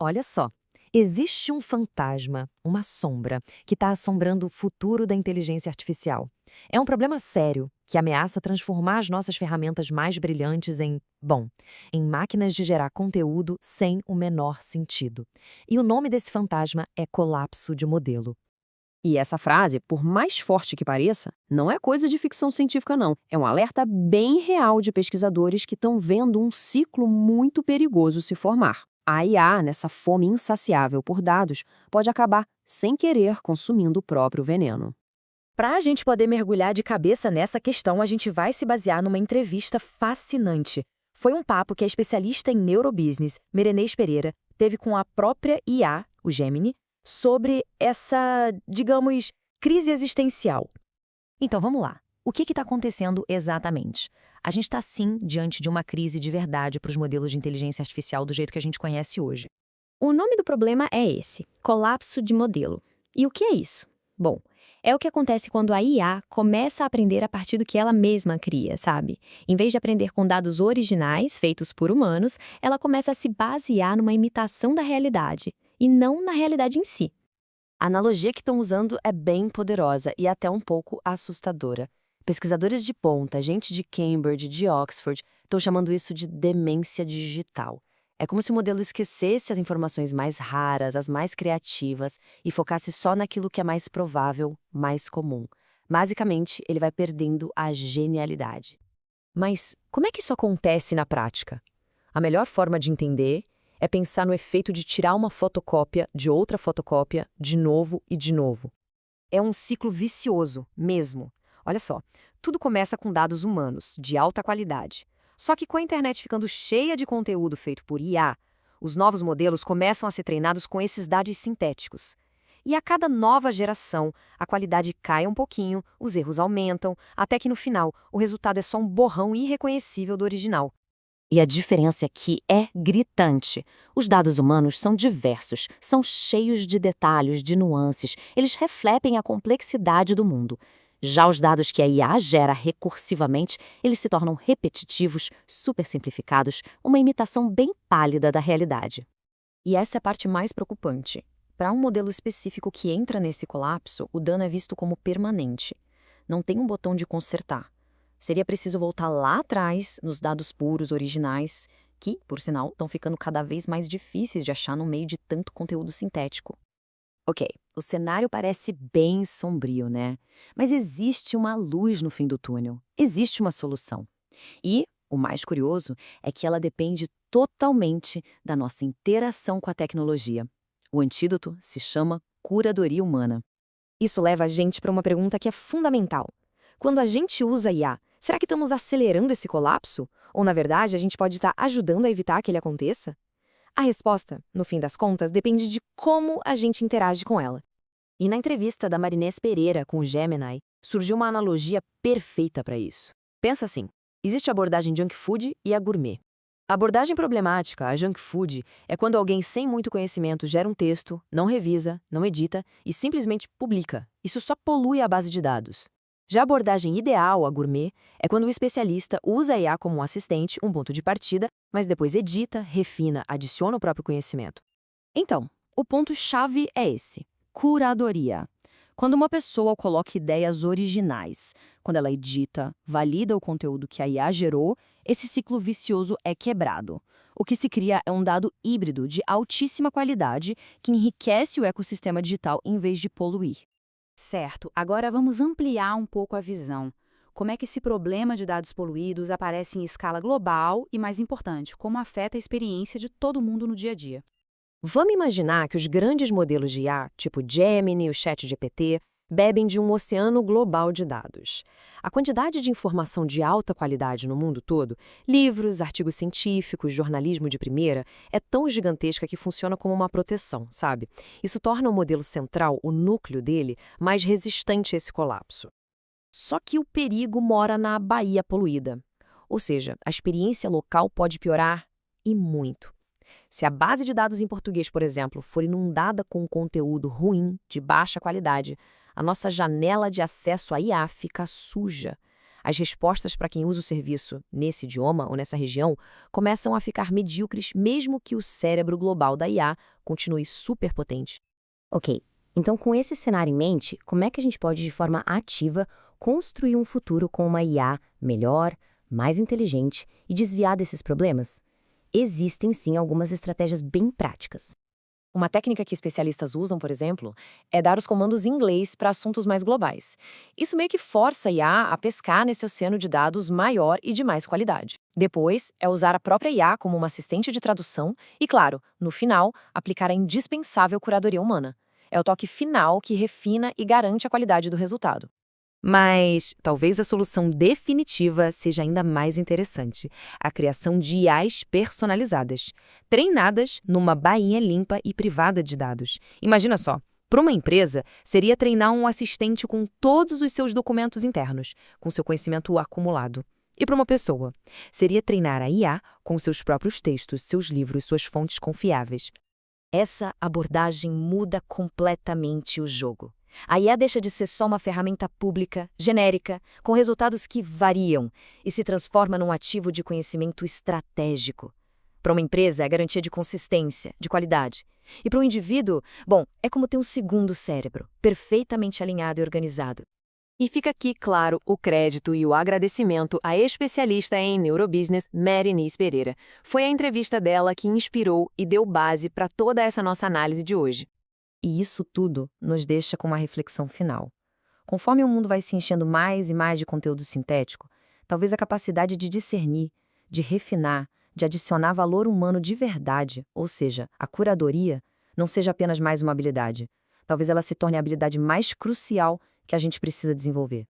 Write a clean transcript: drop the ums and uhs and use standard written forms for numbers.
Olha só, existe um fantasma, uma sombra, que está assombrando o futuro da inteligência artificial. É um problema sério que ameaça transformar as nossas ferramentas mais brilhantes em máquinas de gerar conteúdo sem o menor sentido. E o nome desse fantasma é colapso de modelo. E essa frase, por mais forte que pareça, não é coisa de ficção científica, não. É um alerta bem real de pesquisadores que estão vendo um ciclo muito perigoso se formar. A IA, nessa fome insaciável por dados, pode acabar, sem querer, consumindo o próprio veneno. Para a gente poder mergulhar de cabeça nessa questão, a gente vai se basear numa entrevista fascinante. Foi um papo que a especialista em neurobusiness, Merenês Pereira, teve com a própria IA, o Gemini, sobre essa, digamos, crise existencial. Então vamos lá. O que está acontecendo exatamente? A gente está sim diante de uma crise de verdade para os modelos de inteligência artificial do jeito que a gente conhece hoje. O nome do problema é esse: colapso de modelo. E o que é isso? Bom, é o que acontece quando a IA começa a aprender a partir do que ela mesma cria, sabe? Em vez de aprender com dados originais, feitos por humanos, ela começa a se basear numa imitação da realidade, e não na realidade em si. A analogia que estão usando é bem poderosa e até um pouco assustadora. Pesquisadores de ponta, gente de Cambridge, de Oxford, estão chamando isso de demência digital. É como se o modelo esquecesse as informações mais raras, as mais criativas, e focasse só naquilo que é mais provável, mais comum. Basicamente, ele vai perdendo a genialidade. Mas como é que isso acontece na prática? A melhor forma de entender é pensar no efeito de tirar uma fotocópia de outra fotocópia de novo e de novo. É um ciclo vicioso, mesmo. Olha só, tudo começa com dados humanos, de alta qualidade. Só que com a internet ficando cheia de conteúdo feito por IA, os novos modelos começam a ser treinados com esses dados sintéticos. E a cada nova geração, a qualidade cai um pouquinho, os erros aumentam, até que no final, o resultado é só um borrão irreconhecível do original. E a diferença aqui é gritante. Os dados humanos são diversos, são cheios de detalhes, de nuances, eles refletem a complexidade do mundo. Já os dados que a IA gera recursivamente, eles se tornam repetitivos, super simplificados, uma imitação bem pálida da realidade. E essa é a parte mais preocupante. Para um modelo específico que entra nesse colapso, o dano é visto como permanente. Não tem um botão de consertar. Seria preciso voltar lá atrás, nos dados puros, originais, que, por sinal, estão ficando cada vez mais difíceis de achar no meio de tanto conteúdo sintético. Ok, o cenário parece bem sombrio, né? Mas existe uma luz no fim do túnel. Existe uma solução. E, o mais curioso, é que ela depende totalmente da nossa interação com a tecnologia. O antídoto se chama curadoria humana. Isso leva a gente para uma pergunta que é fundamental. Quando a gente usa IA, será que estamos acelerando esse colapso? Ou, na verdade, a gente pode estar ajudando a evitar que ele aconteça? A resposta, no fim das contas, depende de como a gente interage com ela. E na entrevista da Marinês Pereira com o Gemini, surgiu uma analogia perfeita para isso. Pensa assim, existe a abordagem junk food e a gourmet. A abordagem problemática, a junk food, é quando alguém sem muito conhecimento gera um texto, não revisa, não edita e simplesmente publica. Isso só polui a base de dados. Já a abordagem ideal, a gourmet, é quando o especialista usa a IA como um assistente, um ponto de partida, mas depois edita, refina, adiciona o próprio conhecimento. Então, o ponto-chave é esse: curadoria. Quando uma pessoa coloca ideias originais, quando ela edita, valida o conteúdo que a IA gerou, esse ciclo vicioso é quebrado. O que se cria é um dado híbrido de altíssima qualidade que enriquece o ecossistema digital em vez de poluir. Certo, agora vamos ampliar um pouco a visão. Como é que esse problema de dados poluídos aparece em escala global e, mais importante, como afeta a experiência de todo mundo no dia a dia? Vamos imaginar que os grandes modelos de IA, tipo Gemini, o ChatGPT, bebem de um oceano global de dados. A quantidade de informação de alta qualidade no mundo todo, livros, artigos científicos, jornalismo de primeira, é tão gigantesca que funciona como uma proteção, sabe? Isso torna o modelo central, o núcleo dele, mais resistente a esse colapso. Só que o perigo mora na baía poluída. Ou seja, a experiência local pode piorar e muito. Se a base de dados em português, por exemplo, for inundada com conteúdo ruim, de baixa qualidade, a nossa janela de acesso à IA fica suja. As respostas para quem usa o serviço nesse idioma ou nessa região começam a ficar medíocres mesmo que o cérebro global da IA continue superpotente. Ok, então com esse cenário em mente, como é que a gente pode, de forma ativa, construir um futuro com uma IA melhor, mais inteligente e desviar desses problemas? Existem sim algumas estratégias bem práticas. Uma técnica que especialistas usam, por exemplo, é dar os comandos em inglês para assuntos mais globais. Isso meio que força a IA a pescar nesse oceano de dados maior e de mais qualidade. Depois, é usar a própria IA como uma assistente de tradução e, claro, no final, aplicar a indispensável curadoria humana. É o toque final que refina e garante a qualidade do resultado. Mas talvez a solução definitiva seja ainda mais interessante: a criação de IAs personalizadas, treinadas numa bainha limpa e privada de dados. Imagina só, para uma empresa, seria treinar um assistente com todos os seus documentos internos, com seu conhecimento acumulado. E para uma pessoa, seria treinar a IA com seus próprios textos, seus livros, suas fontes confiáveis. Essa abordagem muda completamente o jogo. A IA deixa de ser só uma ferramenta pública, genérica, com resultados que variam, e se transforma num ativo de conhecimento estratégico. Para uma empresa, é a garantia de consistência, de qualidade. E para um indivíduo, bom, é como ter um segundo cérebro, perfeitamente alinhado e organizado. E fica aqui, claro, o crédito e o agradecimento à especialista em neurobusiness, Mary Nis Pereira. Foi a entrevista dela que inspirou e deu base para toda essa nossa análise de hoje. E isso tudo nos deixa com uma reflexão final. Conforme o mundo vai se enchendo mais e mais de conteúdo sintético, talvez a capacidade de discernir, de refinar, de adicionar valor humano de verdade, ou seja, a curadoria, não seja apenas mais uma habilidade. Talvez ela se torne a habilidade mais crucial que a gente precisa desenvolver.